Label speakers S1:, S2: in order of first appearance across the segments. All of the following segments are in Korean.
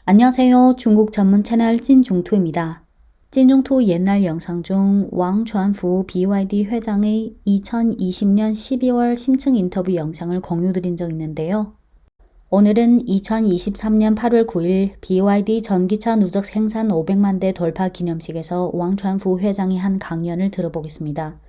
S1: 안녕하세요. 중국 전문 채널 찐중투입니다. 찐중투 옛날 영상 중 왕传福 BYD 회장의 2020년 12월 심층 인터뷰 영상을 공유드린 적 있는데요. 오늘은 2023년 8월 9일 BYD 전기차 누적 생산 500만 대 돌파 기념식에서 왕传福 회장이 한 강연을 들어보겠습니다.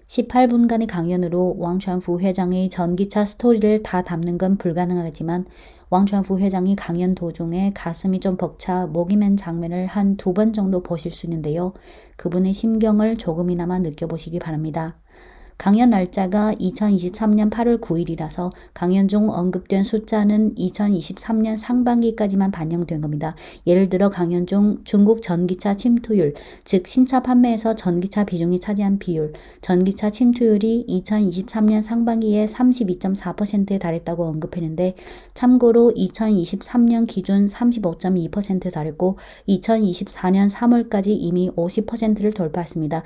S1: 18분간의 강연으로 왕传福 회장의 전기차 스토리를 다 담는 건 불가능하지만 왕传福 회장이 강연 도중에 가슴이 좀 벅차 목이 맨 장면을 한 2번 정도 보실 수 있는데요. 그분의 심경을 조금이나마 느껴보시기 바랍니다. 강연 날짜가 2023년 8월 9일이라서 강연 중 언급된 숫자는 2023년 상반기까지만 반영된 겁니다. 예를 들어 강연 중 중국 전기차 침투율, 즉 신차 판매에서 전기차 비중이 차지한 비율, 전기차 침투율이 2023년 상반기에 32.4%에 달했다고 언급했는데 참고로 2023년 기준 35.2%에 달했고 2024년 3월까지 이미 50%를 돌파했습니다.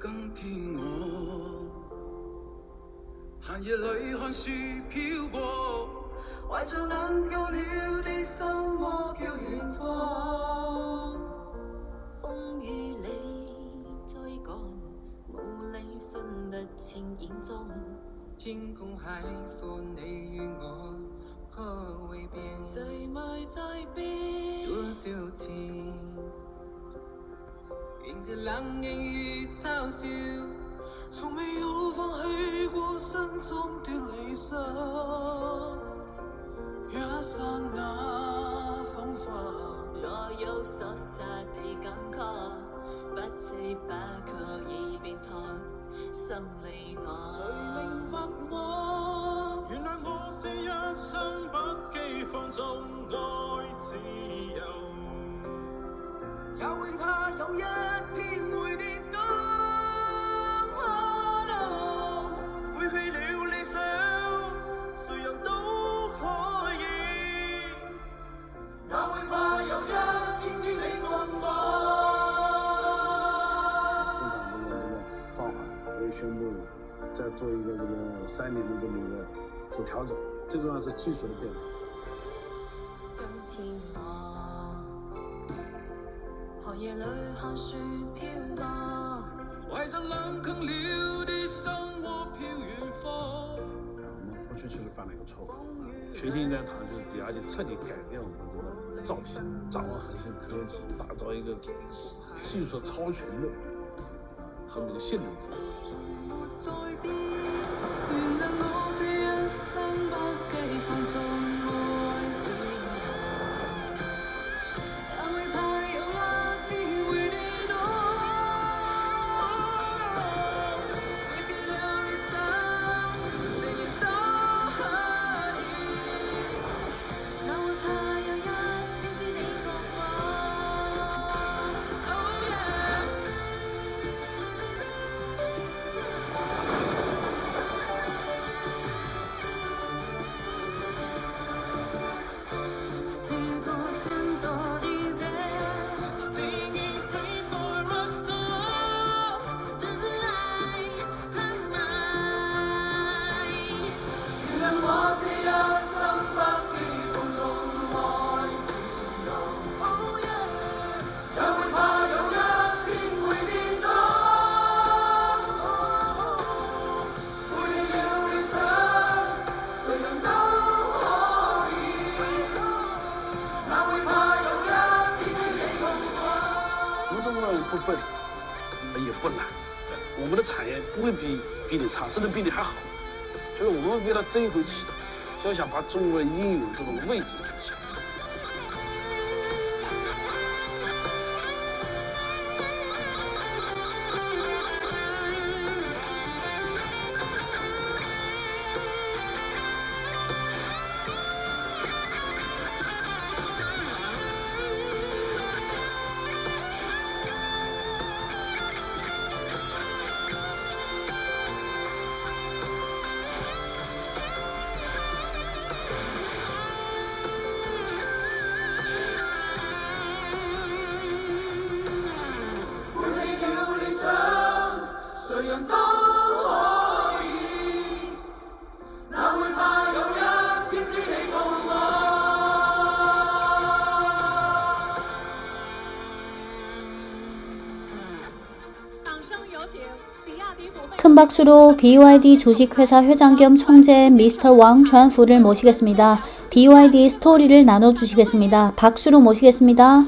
S2: 更聽我，寒夜裏看樹飄過，懷着冷透了的心窩飄遠方。
S3: 風與你追趕，無理分不清影蹤。
S2: 天空海闊，你與我可會變？
S3: 誰埋在邊？
S2: 多少次迎接冷凝與嘲笑，從沒有放棄過心中的理想。一剎那風化，
S3: 若有所失的感覺，不知不覺已變態，生離我。
S2: 誰明白我？原諒我這一生不羈放縱愛自由，也會怕有一天會跌倒，會去了理想，誰人都可以，也會怕有一天知你愛我。
S4: 市场这个放缓，我也宣布再做一个这个3年的这么一个做调整，最重要是技术的变化。
S3: 今天我寒夜裏看樹飄過，
S2: 懷着冷坑了的心窩飄遠方。
S4: 我们过去确实犯了一个错误，全新一代堂就是了解彻底改变我们这个造型，掌握核心科技，打造一个技术超群的这么一个性能制。
S2: 在變，原諒我這一生不羈放縱愛自由，也會怕有一天會跌倒，會跌了理想，誰人都可以，
S3: 也會怕有一天知你愛我。
S2: Oh yeah。Siento
S3: siento libre
S2: Singing free for my soul，
S3: 的來很愛。
S2: 原諒我這一生不羈放縱愛自由。Oh yeah，也會怕有一天會跌倒，會棄了理想，誰人都可以，哪會怕有一天知你愛我。
S4: 我们中国人不笨，也不懒，我们的产业不会比你差，甚至比你还好。所以我们为了争一口气，就想把中国人应有这种位置举起来。
S1: 큰 박수로 BYD 주식회사 회장 겸 총재 미스터 왕传福를 모시겠습니다. BYD 스토리를 나눠주시겠습니다. 박수로 모시겠습니다.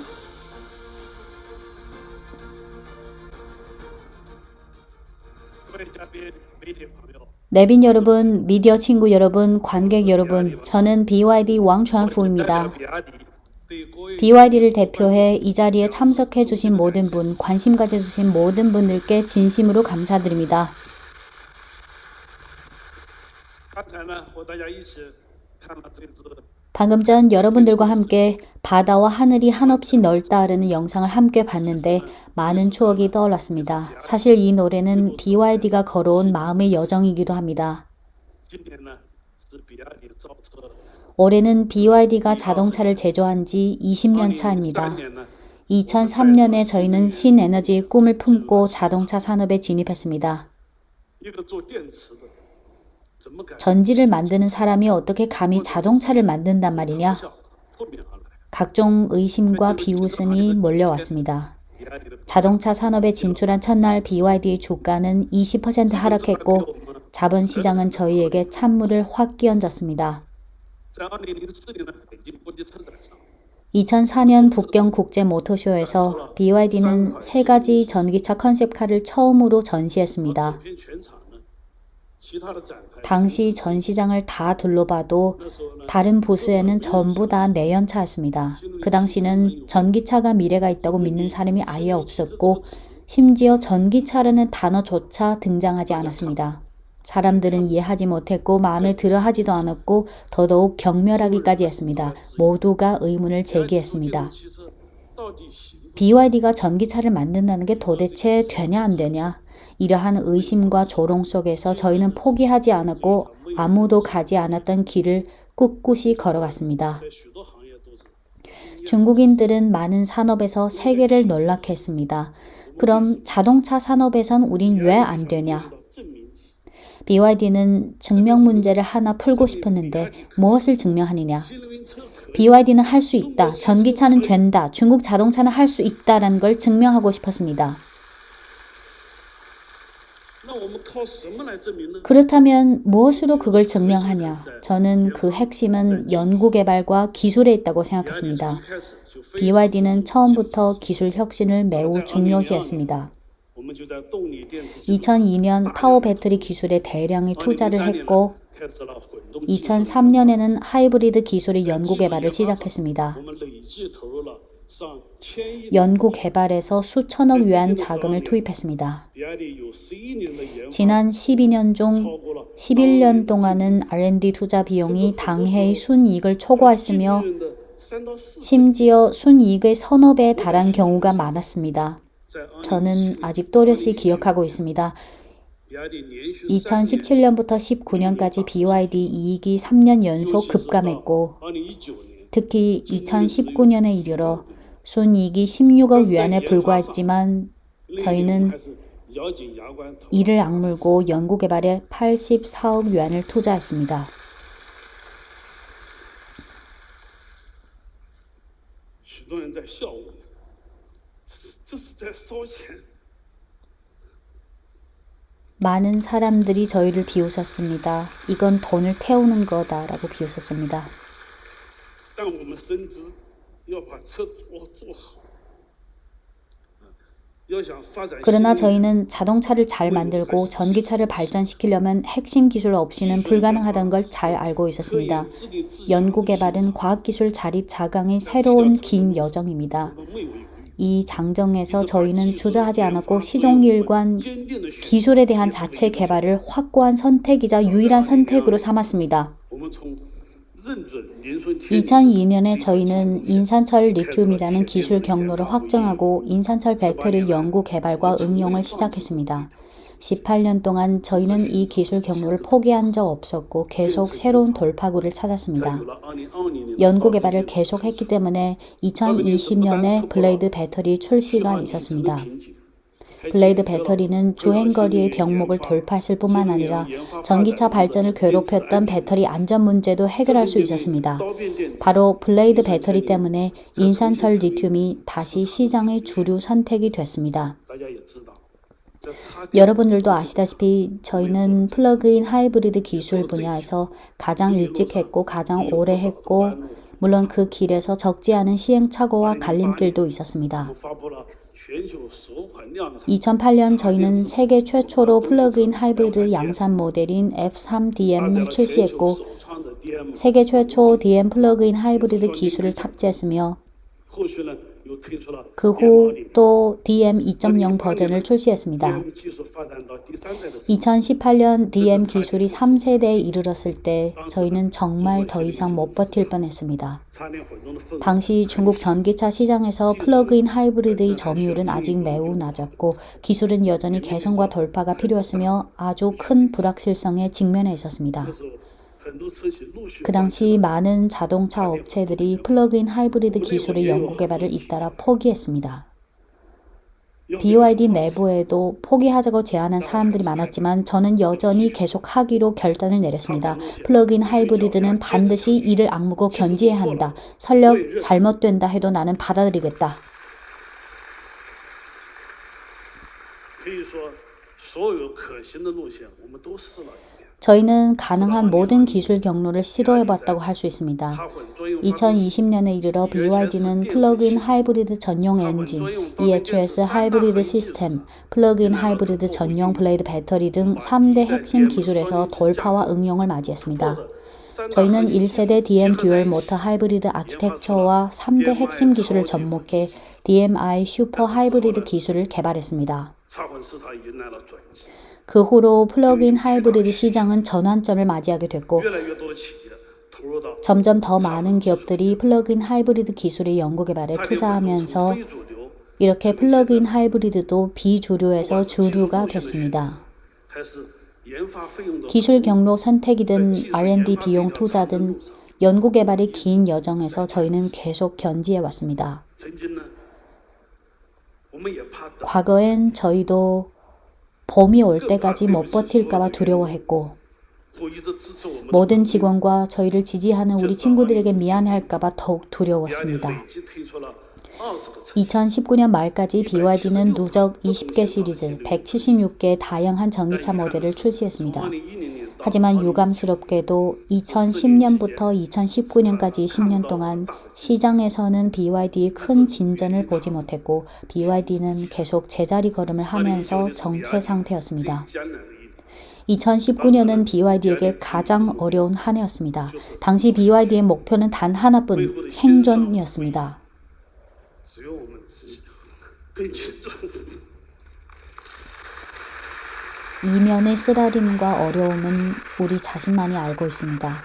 S1: 내빈 여러분, 미디어 친구 여러분, 관객 여러분, 저는 BYD 왕传福입니다. BYD를 대표해 이 자리에 참석해 주신 모든 분, 관심 가져주신 모든 분들께 진심으로 감사드립니다. 방금 전 여러분들과 함께 바다와 하늘이 한없이 넓다라는 영상을 함께 봤는데 많은 추억이 떠올랐습니다. 사실 이 노래는 BYD가 걸어온 마음의 여정이기도 합니다. 올해는 BYD가 자동차를 제조한 지 20년 차입니다. 2003년에 저희는 신에너지의 꿈을 품고 자동차 산업에 진입했습니다. 전지를 만드는 사람이 어떻게 감히 자동차를 만든단 말이냐? 각종 의심과 비웃음이 몰려왔습니다. 자동차 산업에 진출한 첫날 BYD의 주가는 20% 하락했고 자본시장은 저희에게 찬물을 확 끼얹었습니다. 2004년 북경 국제 모터쇼에서 BYD는 3가지 전기차 컨셉카를 처음으로 전시했습니다. 당시 전시장을 다 둘러봐도 다른 부스에는 전부 다 내연차였습니다. 그 당시는 전기차가 미래가 있다고 믿는 사람이 아예 없었고 심지어 전기차라는 단어조차 등장하지 않았습니다. 사람들은 이해하지 못했고 마음에 들어하지도 않았고 더더욱 경멸하기까지 했습니다. 모두가 의문을 제기했습니다. BYD가 전기차를 만든다는 게 도대체 되냐 안 되냐? 이러한 의심과 조롱 속에서 저희는 포기하지 않았고 아무도 가지 않았던 길을 꿋꿋이 걸어갔습니다. 중국인들은 많은 산업에서 세계를 놀라케 했습니다. 그럼 자동차 산업에선 우린 왜 안 되냐? BYD는 증명 문제를 하나 풀고 싶었는데 무엇을 증명하느냐? BYD는 할 수 있다. 전기차는 된다. 중국 자동차는 할 수 있다라는 걸 증명하고 싶었습니다. 그렇다면 무엇으로 그걸 증명하냐? 저는 그 핵심은 연구개발과 기술에 있다고 생각했습니다. BYD는 처음부터 기술 혁신을 매우 중요시했습니다. 2002년 파워 배터리 기술에 대량의 투자를 했고 2003년에는 하이브리드 기술의 연구 개발을 시작했습니다. 연구 개발에서 수천억 위안 자금을 투입했습니다. 지난 12년 중 11년 동안은 R&D 투자 비용이 당해의 순이익을 초과했으며 심지어 순이익의 서너 배에 달한 경우가 많았습니다. 저는 아직 또렷이 기억하고 있습니다. 2017년부터 19년까지 BYD 이익이 3년 연속 급감했고 특히 2019년에 이르러 순이익이 16억 위안에 불과했지만 저희는 이를 악물고 연구개발에 84억 위안을 투자했습니다. 많은 사람들이 저희를 비웃었습니다. 이건 돈을 태우는 거다라고 비웃었습니다. 그러나 저희는 자동차를 잘 만들고 전기차를 발전시키려면 핵심 기술 없이는 불가능하다는 걸 잘 알고 있었습니다. 연구개발은 과학기술 자립 자강의 새로운 긴 여정입니다. 이 장정에서 저희는 주저하지 않았고 시종일관 기술에 대한 자체 개발을 확고한 선택이자 유일한 선택으로 삼았습니다. 2002년에 저희는 인산철 리튬이라는 기술 경로를 확정하고 인산철 배터리 연구 개발과 응용을 시작했습니다. 18년 동안 저희는 이 기술 경로를 포기한 적 없었고 계속 새로운 돌파구를 찾았습니다. 연구 개발을 계속했기 때문에 2020년에 블레이드 배터리 출시가 있었습니다. 블레이드 배터리는 주행거리의 병목을 돌파했을 뿐만 아니라 전기차 발전을 괴롭혔던 배터리 안전 문제도 해결할 수 있었습니다. 바로 블레이드 배터리 때문에 인산철 리튬이 다시 시장의 주류 선택이 됐습니다. 여러분들도 아시다시피 저희는 플러그인 하이브리드 기술 분야에서 가장 일찍 했고 가장 오래 했고 물론 그 길에서 적지 않은 시행착오와 갈림길도 있었습니다. 2008년 저희는 세계 최초로 플러그인 하이브리드 양산 모델인 F3DM을 출시했고 세계 최초 DM 플러그인 하이브리드 기술을 탑재했으며 그 후 또 DM 2.0 버전을 출시했습니다. 2018년 DM 기술이 3세대에 이르렀을 때 저희는 정말 더 이상 못 버틸 뻔했습니다. 당시 중국 전기차 시장에서 플러그인 하이브리드의 점유율은 아직 매우 낮았고 기술은 여전히 개선과 돌파가 필요했으며 아주 큰 불확실성에 직면해 있었습니다. 그 당시 많은 자동차 업체들이 플러그인 하이브리드 기술의 연구 개발을 잇따라 포기했습니다. BYD 내부에도 포기하자고 제안한 사람들이 많았지만 저는 여전히 계속하기로 결단을 내렸습니다. 플러그인 하이브리드는 반드시 이를 악물고 견지해야 한다. 설령 잘못된다 해도 나는 받아들이겠다. 저희는 가능한 모든 기술 경로를 시도해봤다고 할 수 있습니다. 2020년에 이르러 BYD는 플러그인 하이브리드 전용 엔진, EHS 하이브리드 시스템, 플러그인 하이브리드 전용 블레이드 배터리 등 3대 핵심 기술에서 돌파와 응용을 맞이했습니다. 저희는 1세대 DM 듀얼 모터 하이브리드 아키텍처와 3대 핵심 기술을 접목해 DMI 슈퍼 하이브리드 기술을 개발했습니다. 그 후로 플러그인 하이브리드 시장은 전환점을 맞이하게 됐고 점점 더 많은 기업들이 플러그인 하이브리드 기술의 연구 개발에 투자하면서 이렇게 플러그인 하이브리드도 비주류에서 주류가 됐습니다. 기술 경로 선택이든 R&D 비용 투자든 연구 개발의 긴 여정에서 저희는 계속 견지해 왔습니다. 과거엔 저희도 봄이 올 때까지 못 버틸까봐 두려워했고 모든 직원과 저희를 지지하는 우리 친구들에게 미안해할까봐 더욱 두려웠습니다. 2019년 말까지 BYD는 누적 20개 시리즈, 176개의 다양한 전기차 모델을 출시했습니다. 하지만 유감스럽게도 2010년부터 2019년까지 10년 동안 시장에서는 BYD의 큰 진전을 보지 못했고 BYD는 계속 제자리 걸음을 하면서 정체 상태였습니다. 2019년은 BYD에게 가장 어려운 한 해였습니다. 당시 BYD의 목표는 단 하나뿐, 생존이었습니다. 이면의 쓰라림과 어려움은 우리 자신만이 알고 있습니다.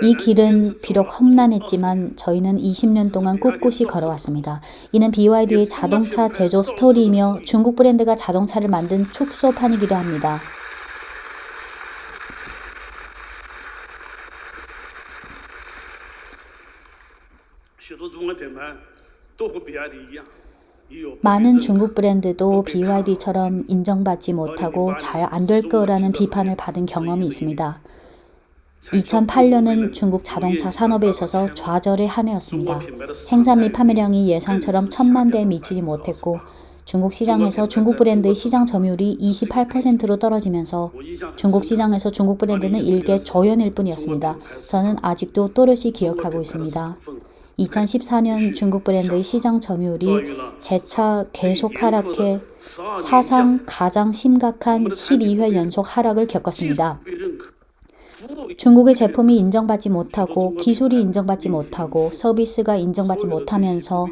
S1: 이 길은 비록 험난했지만 저희는 20년 동안 꿋꿋이 걸어왔습니다. 이는 BYD의 자동차 제조 스토리이며 중국 브랜드가 자동차를 만든 축소판이기도 합니다. 많은 중국 브랜드도 BYD처럼 인정받지 못하고 잘 안 될 거라는 비판을 받은 경험이 있습니다. 2008년은 중국 자동차 산업에 있어서 좌절의 한 해였습니다. 생산 및 판매량이 예상처럼 1000만 대에 미치지 못했고 중국 시장에서 중국 브랜드의 시장 점유율이 28%로 떨어지면서 중국 시장에서 중국 브랜드는 일개 조연일 뿐이었습니다. 저는 아직도 또렷이 기억하고 있습니다. 2014년 중국 브랜드의 시장 점유율이 재차 계속 하락해 사상 가장 심각한 12회 연속 하락을 겪었습니다. 중국의 제품이 인정받지 못하고 기술이 인정받지 못하고 서비스가 인정받지 못하면서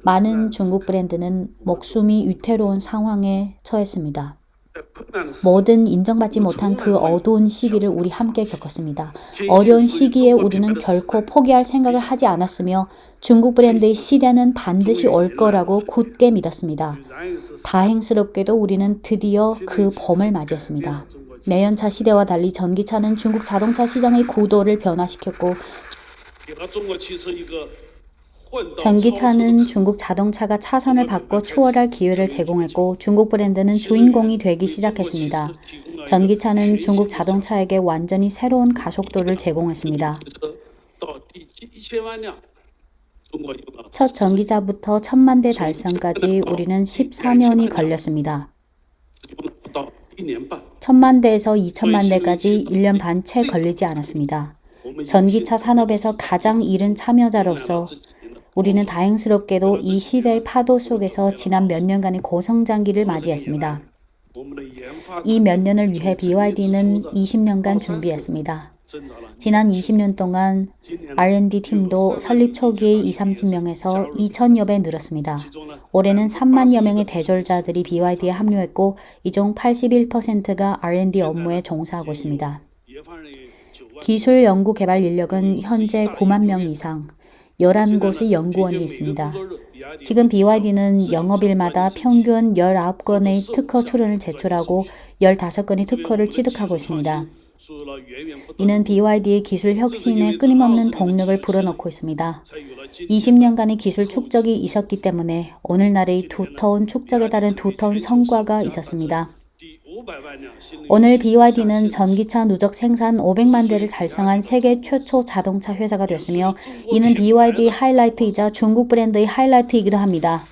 S1: 많은 중국 브랜드는 목숨이 위태로운 상황에 처했습니다. 뭐든 인정받지 못한 그 어두운 시기를 우리 함께 겪었습니다. 어려운 시기에 우리는 결코 포기할 생각을 하지 않았으며 중국 브랜드의 시대는 반드시 올 거라고 굳게 믿었습니다. 다행스럽게도 우리는 드디어 그 봄을 맞이했습니다. 내연차 시대와 달리 전기차는 중국 자동차 시장의 구도를 변화시켰고 전기차는 중국 자동차가 차선을 바꿔 추월할 기회를 제공했고 중국 브랜드는 주인공이 되기 시작했습니다. 전기차는 중국 자동차에게 완전히 새로운 가속도를 제공했습니다.
S4: 1000万辆，中国有了
S1: 첫 전기차부터 1000만 대 달성까지 우리는 14년이 걸렸습니다.
S4: 不到1年半。
S1: 1000만 대에서 2000만 대까지 1년 반 채 걸리지 않았습니다. 전기차 산업에서 가장 이른 참여자로서 우리는 다행스럽게도 이 시대의 파도 속에서 지난 몇 년간의 고성장기를 맞이했습니다. 이 몇 년을 위해 BYD는 20년간 준비했습니다. 지난 20년 동안 R&D 팀도 설립 초기에 20-30명에서 2000여 배 늘었습니다. 올해는 3만여 명의 대졸자들이 BYD에 합류했고 이 중 81%가 R&D 업무에 종사하고 있습니다. 기술 연구 개발 인력은 현재 9만 명 이상, 11곳의 연구원이 있습니다. 지금 BYD는 영업일마다 평균 19건의 특허 출원을 제출하고 15건의 특허를 취득하고 있습니다. 이는 BYD의 기술 혁신에 끊임없는 동력을 불어넣고 있습니다. 20년간의 기술 축적이 있었기 때문에 오늘날의 두터운 축적에 따른 두터운 성과가 있었습니다. 오늘 BYD는 전기차 누적 생산 500만 대를 달성한 세계 최초 자동차 회사가 됐으며 이는 BYD의 하이라이트이자 중국 브랜드의 하이라이트이기도 합니다.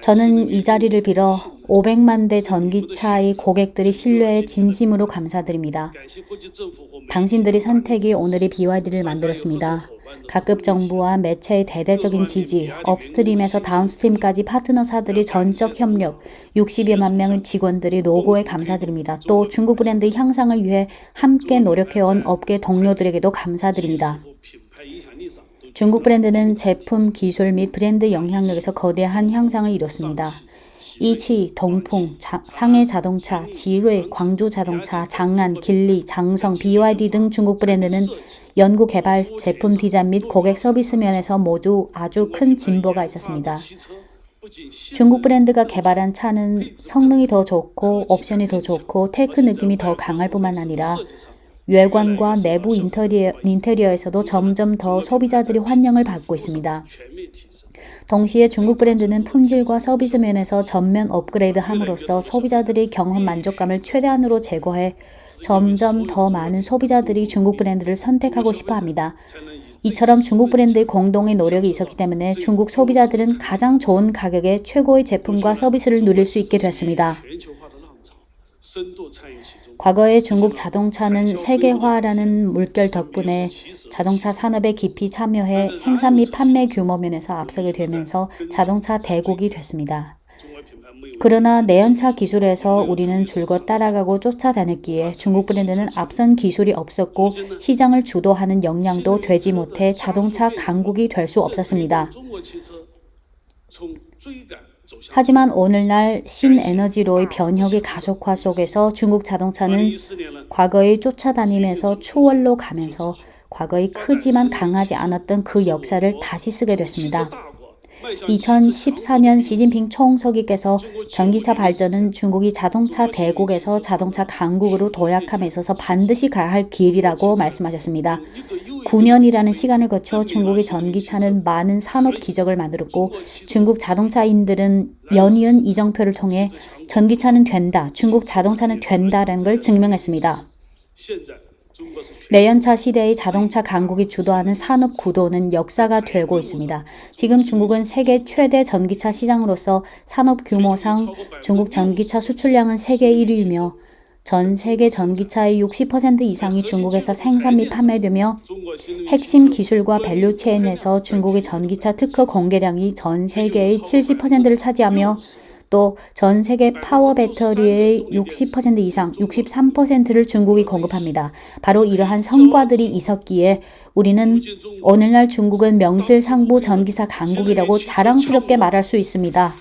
S1: 저는 이 자리를 빌어 500만 대 전기차의 고객들의 신뢰에 진심으로 감사드립니다. 당신들의 선택이 오늘의 BYD를 만들었습니다. 각급 정부와 매체의 대대적인 지지, 업스트림에서 다운스트림까지 파트너사들의 전적 협력, 60여만 명의 직원들의 노고에 감사드립니다. 또 중국 브랜드의 향상을 위해 함께 노력해온 업계 동료들에게도 감사드립니다. 중국 브랜드는 제품, 기술 및 브랜드 영향력에서 거대한 향상을 이뤘습니다. 이치, 동풍, 상해 자동차, 지뢰, 광주 자동차, 장안, 길리, 장성, BYD 등 중국 브랜드는 연구 개발, 제품 디자인 및 고객 서비스 면에서 모두 아주 큰 진보가 있었습니다. 중국 브랜드가 개발한 차는 성능이 더 좋고 옵션이 더 좋고 테크 느낌이 더 강할 뿐만 아니라 외관과 내부 인테리어에서도 점점 더 소비자들이 환영을 받고 있습니다. 동시에 중국 브랜드는 품질과 서비스 면에서 전면 업그레이드함으로써 소비자들의 경험 만족감을 최대한으로 제고해 점점 더 많은 소비자들이 중국 브랜드를 선택하고 싶어 합니다. 이처럼 중국 브랜드의 공동의 노력이 있었기 때문에 중국 소비자들은 가장 좋은 가격에 최고의 제품과 서비스를 누릴 수 있게 됐습니다. 과거의 중국 자동차는 세계화라는 물결 덕분에 자동차 산업에 깊이 참여해 생산 및 판매 규모 면에서 앞서게 되면서 자동차 대국이 됐습니다. 그러나 내연차 기술에서 우리는 줄곧 따라가고 쫓아다녔기에 중국 브랜드는 앞선 기술이 없었고 시장을 주도하는 역량도 되지 못해 자동차 강국이 될 수 없었습니다. 하지만 오늘날 신에너지로의 변혁의 가속화 속에서 중국 자동차는 과거에 쫓아다니면서 추월로 가면서 과거의 크지만 강하지 않았던 그 역사를 다시 쓰게 됐습니다. 2014년 시진핑 총서기께서 전기차 발전은 중국이 자동차 대국에서 자동차 강국으로 도약함에 있어서 반드시 가야 할 길이라고 말씀하셨습니다. 9년이라는 시간을 거쳐 중국의 전기차는 많은 산업 기적을 만들었고 중국 자동차인들은 연이은 이정표를 통해 전기차는 된다, 중국 자동차는 된다라는 걸 증명했습니다. 내연차 시대의 자동차 강국이 주도하는 산업 구도는 역사가 되고 있습니다. 지금 중국은 세계 최대 전기차 시장으로서 산업 규모상 중국 전기차 수출량은 세계 1위이며 전 세계 전기차의 60% 이상이 중국에서 생산 및 판매되며 핵심 기술과 밸류체인에서 중국의 전기차 특허 공개량이 전 세계의 70%를 차지하며 또 전 세계 파워 배터리의 60% 이상, 63%를 중국이 공급합니다. 바로 이러한 성과들이 있었기에 우리는 오늘날 중국은 명실상부 전기차 강국이라고 자랑스럽게 말할 수 있습니다.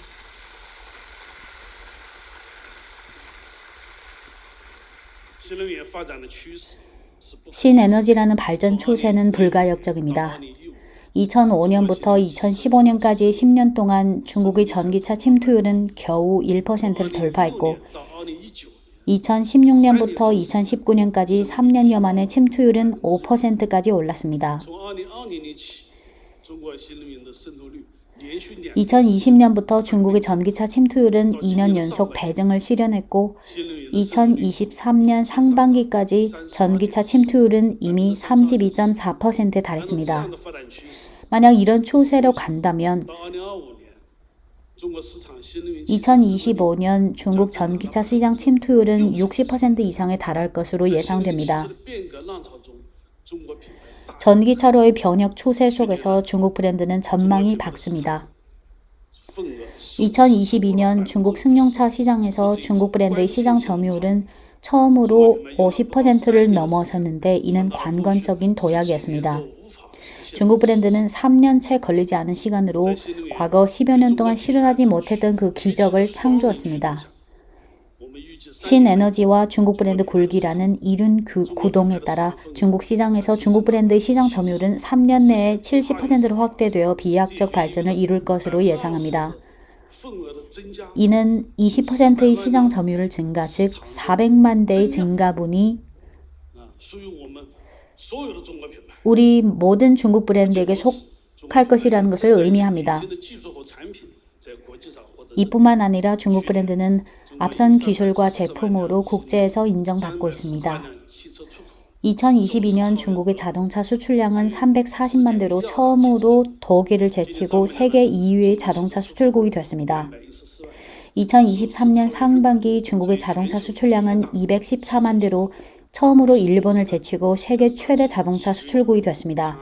S1: 신에너지라는 발전 추세는 불가역적입니다. 2005년부터 2015년까지의 10년 동안 중국의 전기차 침투율은 겨우 1%를 돌파했고 2016년부터 2019년까지 3년여 만에 침투율은 5%까지 올랐습니다. 2020년부터 중국의 전기차 침투율은 2년 연속 배증을 실현했고 2023년 상반기까지 전기차 침투율은 이미 32.4%에 달했습니다. 만약 이런 추세로 간다면 2025년 중국 전기차 시장 침투율은 60% 이상에 달할 것으로 예상됩니다. 전기차로의 변혁 추세 속에서 중국 브랜드는 전망이 밝습니다. 2022년 중국 승용차 시장에서 중국 브랜드의 시장 점유율은 처음으로 50%를 넘어섰는데 이는 관건적인 도약이었습니다. 중국 브랜드는 3년채 걸리지 않은 시간으로 과거 10여 년 동안 실현하지 못했던 그 기적을 창조했습니다. 신에너지와 중국 브랜드 굴기라는 이른 구동에 따라 중국 시장에서 중국 브랜드의 시장 점유율은 3년 내에 70%로 확대되어 비약적 발전을 이룰 것으로 예상합니다. 이는 20%의 시장 점유율 증가, 즉 400만 대의 증가분이 우리 모든 중국 브랜드에게 속할 것이라는 것을 의미합니다. 이뿐만 아니라 중국 브랜드는 앞선 기술과 제품으로 국제에서 인정받고 있습니다. 2022년 중국의 자동차 수출량은 340만 대로 처음으로 독일을 제치고 세계 2위의 자동차 수출국이 됐습니다. 2023년 상반기 중국의 자동차 수출량은 214만 대로 처음으로 일본을 제치고 세계 최대 자동차 수출국이 됐습니다.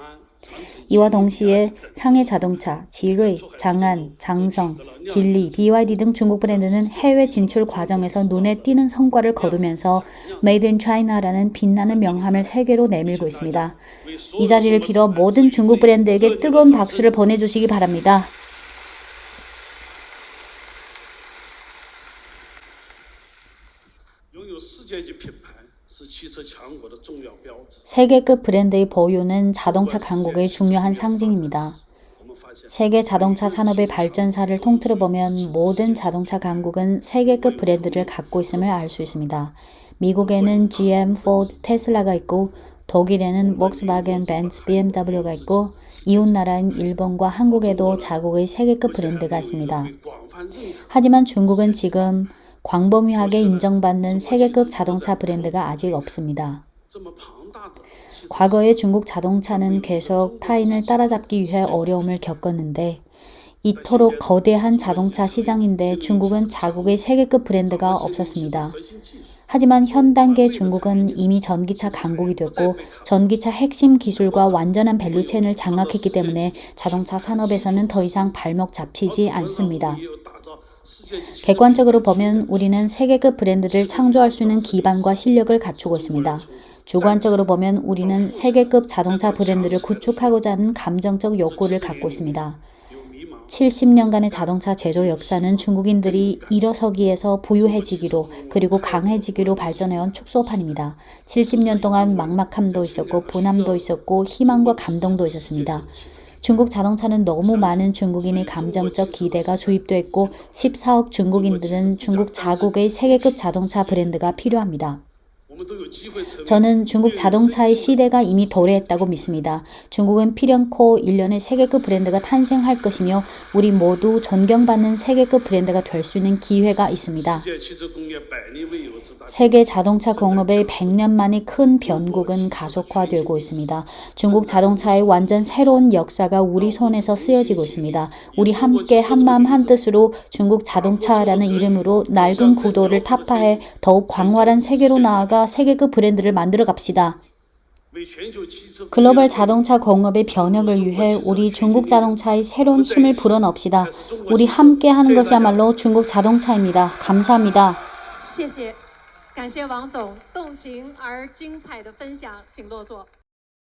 S1: 이와 동시에 상해 자동차, 지뢰, 장안, 장성, 길리, BYD 등 중국 브랜드는 해외 진출 과정에서 눈에 띄는 성과를 거두면서 Made in China라는 빛나는 명함을 세계로 내밀고 있습니다. 이 자리를 빌어 모든 중국 브랜드에게 뜨거운 박수를 보내주시기 바랍니다. 세계급 브랜드의 보유는 자동차 강국의 중요한 상징입니다. 세계 자동차 산업의 발전사를 통틀어 보면 모든 자동차 강국은 세계급 브랜드를 갖고 있음을 알 수 있습니다. 미국에는 GM, 포드, 테슬라가 있고 독일에는 volkswagen, 벤츠, BMW가 있고 이웃나라인 일본과 한국에도 자국의 세계급 브랜드가 있습니다. 하지만 중국은 지금 광범위하게 인정받는 세계급 자동차 브랜드가 아직 없습니다. 과거에 중국 자동차는 계속 타인을 따라잡기 위해 어려움을 겪었는데 이토록 거대한 자동차 시장인데 중국은 자국의 세계급 브랜드가 없었습니다. 하지만 현 단계 중국은 이미 전기차 강국이 됐고 전기차 핵심 기술과 완전한 밸류체인을 장악했기 때문에 자동차 산업에서는 더 이상 발목 잡히지 않습니다. 객관적으로 보면 우리는 세계급 브랜드를 창조할 수 있는 기반과 실력을 갖추고 있습니다. 주관적으로 보면 우리는 세계급 자동차 브랜드를 구축하고자 하는 감정적 욕구를 갖고 있습니다. 70년간의 자동차 제조 역사는 중국인들이 일어서기에서 부유해지기로 그리고 강해지기로 발전해온 축소판입니다. 70년 동안 막막함도 있었고 분함도 있었고 희망과 감동도 있었습니다. 중국 자동차는 너무 많은 중국인의 감정적 기대가 주입됐고 14억 중국인들은 중국 자국의 세계급 자동차 브랜드가 필요합니다. 저는 중국 자동차의 시대가 이미 도래했다고 믿습니다. 중국은 필연코 일련의 세계급 브랜드가 탄생할 것이며 우리 모두 존경받는 세계급 브랜드가 될 수 있는 기회가 있습니다. 세계 자동차 공업의 100년 만의 큰 변곡은 가속화되고 있습니다. 중국 자동차의 완전 새로운 역사가 우리 손에서 쓰여지고 있습니다. 우리 함께 한마음 한뜻으로 중국 자동차라는 이름으로 낡은 구도를 타파해 더욱 광활한 세계로 나아가 세계급 브랜드를 만들어 갑시다. 글로벌 자동차 공업의 변혁을 위해 우리 중국 자동차의 새로운 힘을 불어넣읍시다. 우리 함께 하는 것이야말로 중국 자동차입니다. 감사합니다.
S5: 谢谢，感谢王总动情而精彩的分享，请落座。